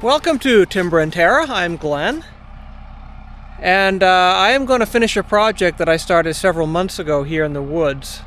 Welcome to Timber&Terra. I'm Glenn, and I am going to finish a project that I started several months ago here in the woods.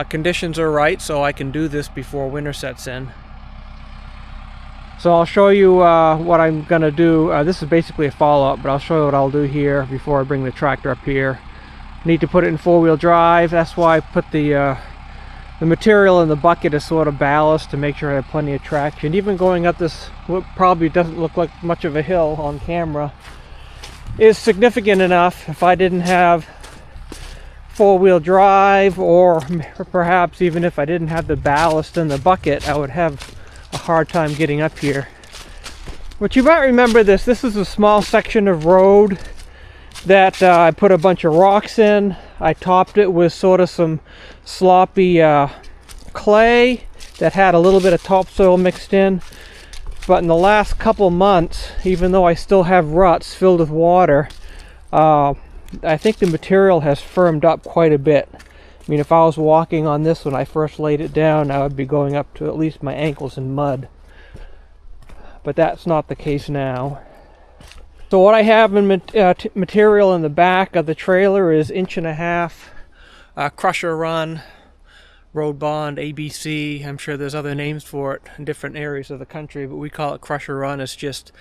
Conditions are right, so I can do this before winter sets in. So I'll show you what I'm going to do. This is basically a follow-up, but I'll show you what I'll do here before I bring the tractor up here. Need to put it in four-wheel drive. That's why I put the material in the bucket as sort of ballast to make sure I have plenty of traction. Even going up this, what probably doesn't look like much of a hill on camera, is significant enough. If I didn't have four-wheel drive, or perhaps even if I didn't have the ballast in the bucket, I would have a hard time getting up here. But you might remember this. This is a small section of road that I put a bunch of rocks in. I topped it with sort of some sloppy clay that had a little bit of topsoil mixed in. But in the last couple months, even though I still have ruts filled with water, I think the material has firmed up quite a bit. I mean, if I was walking on this when I first laid it down, I would be going up to at least my ankles in mud. But that's not the case now. So what I have in material in the back of the trailer is 1.5 inch crusher run, road bond, ABC. I'm sure there's other names for it in different areas of the country, but we call it crusher run. It's just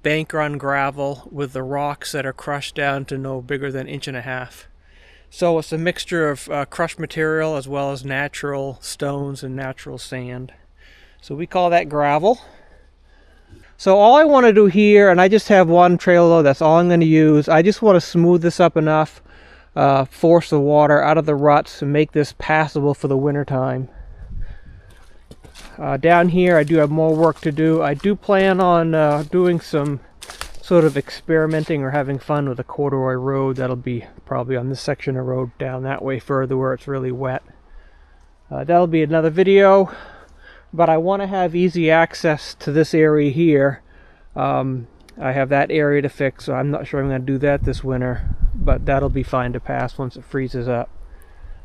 bank run gravel with the rocks that are crushed down to no bigger than 1.5 inches. So it's a mixture of crushed material as well as natural stones and natural sand. So we call that gravel. So all I want to do here, and I just have one trailer load, that's all I'm going to use. I just want to smooth this up enough, force the water out of the ruts and make this passable for the winter time. Down here I do have more work to do. I do plan on doing some sort of experimenting or having fun with a corduroy road. That'll be probably on this section of road down that way further where it's really wet. That'll be another video. But I want to have easy access to this area here. I have that area to fix, so I'm not sure I'm going to do that this winter, but that'll be fine to pass once it freezes up.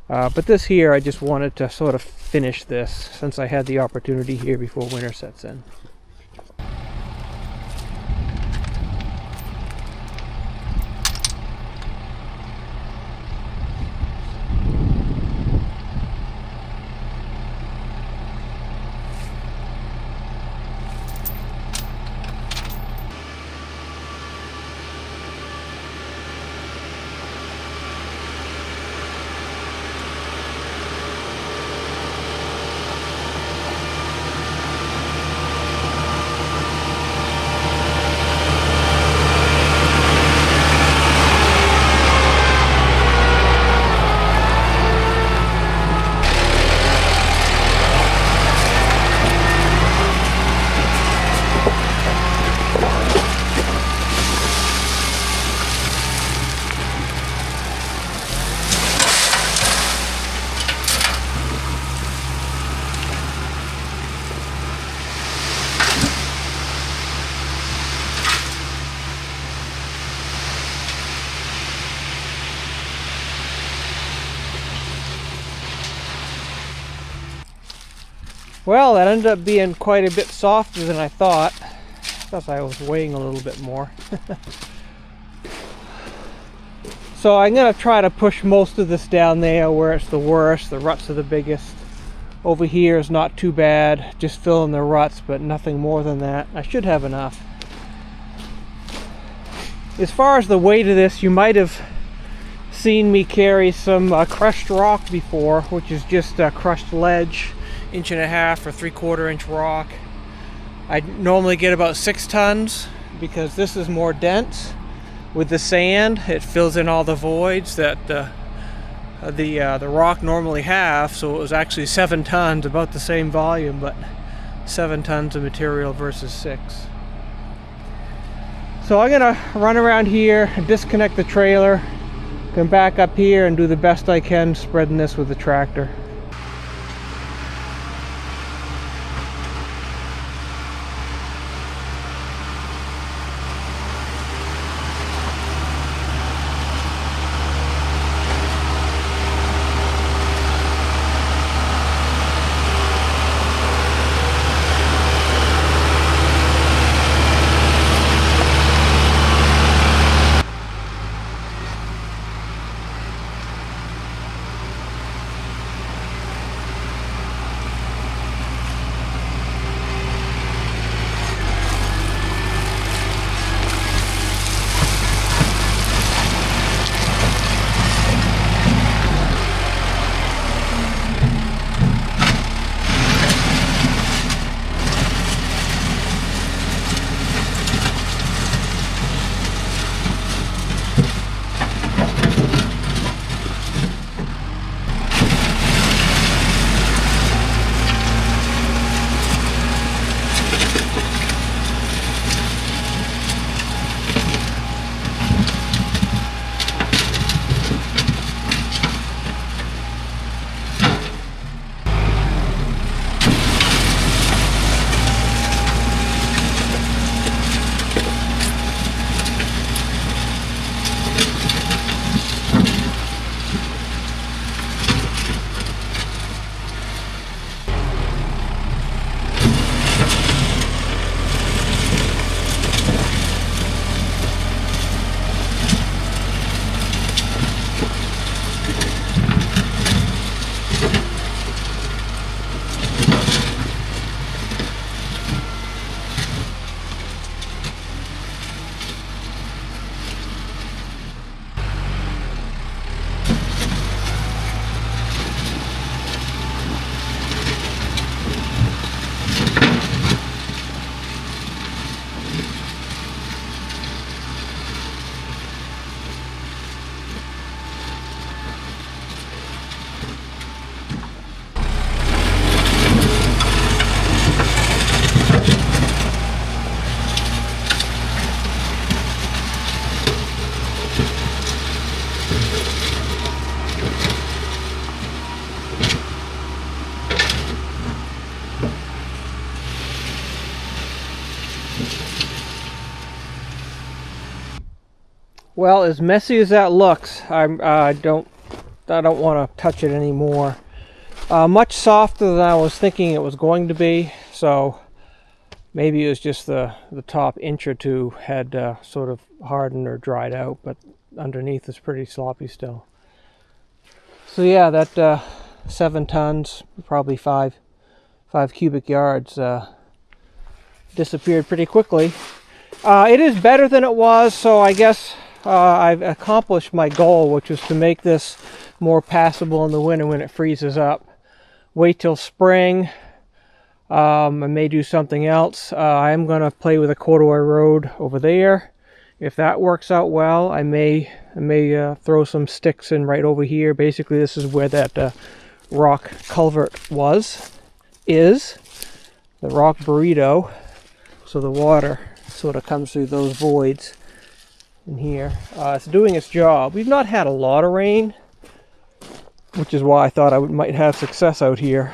But this here, I just wanted to sort of finish this since I had the opportunity here before winter sets in. Well, that ended up being quite a bit softer than I thought. I was weighing a little bit more. So I'm going to try to push most of this down there where it's the worst. The ruts are the biggest. Over here is not too bad. Just fill in the ruts, but nothing more than that. I should have enough. As far as the weight of this, you might have seen me carry some crushed rock before, which is just crushed ledge. 1.5 inch or 3/4 inch rock. I normally get about 6 tons because this is more dense. With the sand, it fills in all the voids that the rock normally have. So it was actually 7 tons, about the same volume, but 7 tons of material versus 6. So I'm gonna run around here, disconnect the trailer, come back up here and do the best I can spreading this with the tractor. Well, as messy as that looks, I don't want to touch it anymore. Much softer than I was thinking it was going to be, so maybe it was just the top inch or two had sort of hardened or dried out, but underneath is pretty sloppy still. So yeah, that 7 tons, probably 5 cubic yards, disappeared pretty quickly. It is better than it was, so I guess I've accomplished my goal, which was to make this more passable in the winter when it freezes up. Wait till spring. I may do something else. I am going to play with a corduroy road over there. If that works out well, I may throw some sticks in right over here. Basically, this is where that rock culvert is the rock burrito. So the water sort of comes through those voids in here. It's doing its job. We've not had a lot of rain, which is why I thought I might have success out here.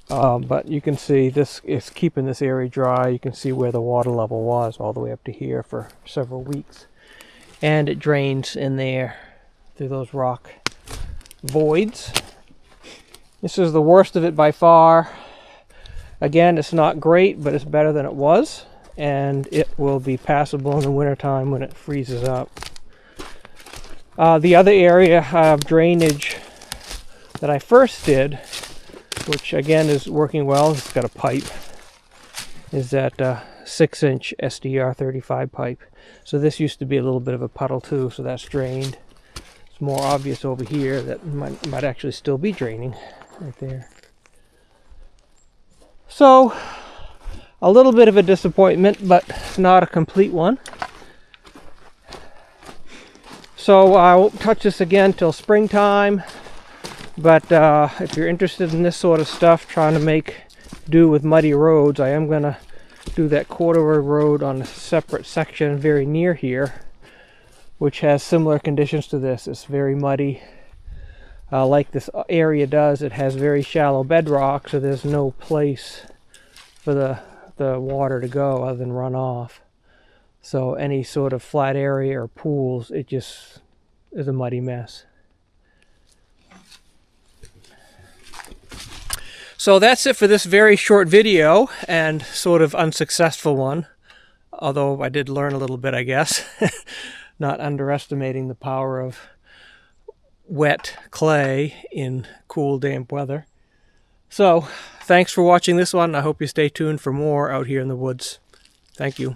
But you can see this is keeping this area dry. You can see where the water level was all the way up to here for several weeks. And it drains in there through those rock voids. This is the worst of it by far. Again, it's not great, but it's better than it was. And it will be passable in the wintertime when it freezes up. The other area of drainage that I first did, which again is working well, it's got a pipe, is that 6-inch SDR 35 pipe. So this used to be a little bit of a puddle too, so that's drained. It's more obvious over here that might actually still be draining right there. So a little bit of a disappointment, but not a complete one. So I won't touch this again till springtime. But if you're interested in this sort of stuff, trying to make do with muddy roads, I am going to do that corduroy road on a separate section very near here, which has similar conditions to this. It's very muddy. Like this area does, it has very shallow bedrock, so there's no place for the water to go other than run off. So any sort of flat area or pools, it just is a muddy mess. So that's it for this very short video and sort of unsuccessful one. Although I did learn a little bit, I guess. Not underestimating the power of wet clay in cool, damp weather. So thanks for watching this one. I hope you stay tuned for more out here in the woods. Thank you.